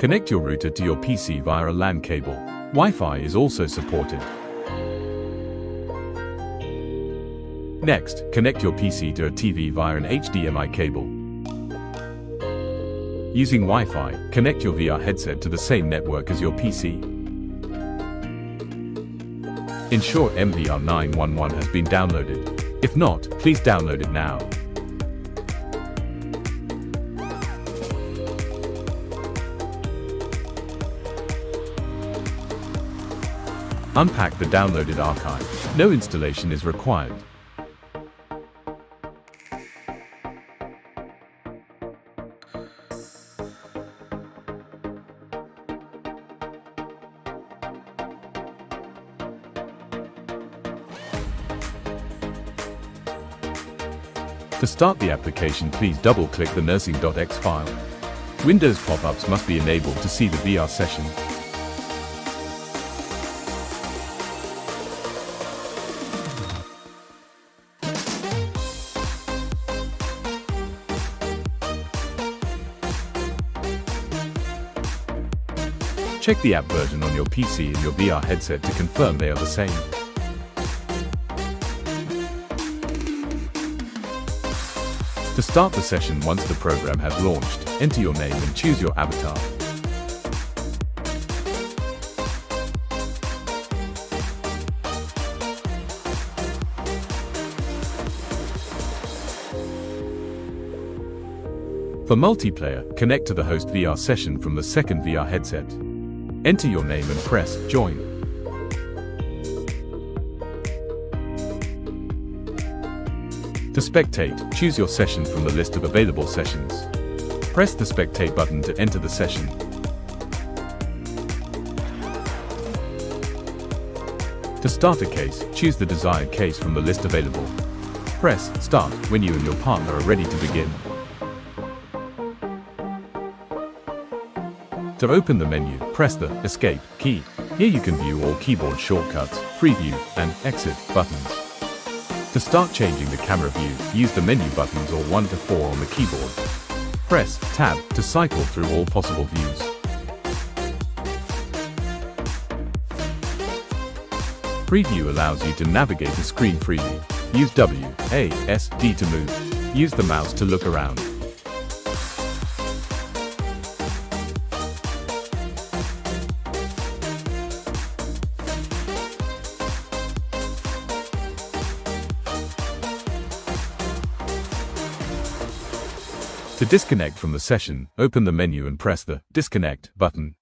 Connect your router to your PC via a LAN cable. Wi-Fi is also supported. Next, connect your PC to a TV via an HDMI cable. Using Wi-Fi, connect your VR headset to the same network as your PC. Ensure VR-911 has been downloaded. If not, please download it now. Unpack the downloaded archive. No installation is required. To start the application, please double-click the nursing.exe file. Windows pop-ups must be enabled to see the VR session. Check the app version on your PC and your VR headset to confirm they are the same. To start the session once the program has launched, enter your name and choose your avatar. For multiplayer, connect to the host VR session from the second VR headset. Enter your name and press Join. To spectate, choose your session from the list of available sessions. Press the Spectate button to enter the session. To start a case, choose the desired case from the list available. Press Start when you and your partner are ready to begin. To open the menu, press the Escape key. Here you can view all keyboard shortcuts, Preview, and Exit buttons. To start changing the camera view, use the menu buttons or 1 to 4 on the keyboard. Press Tab to cycle through all possible views. Preview allows you to navigate the screen freely. Use WASD to move. Use the mouse to look around. To disconnect from the session, open the menu and press the Disconnect button.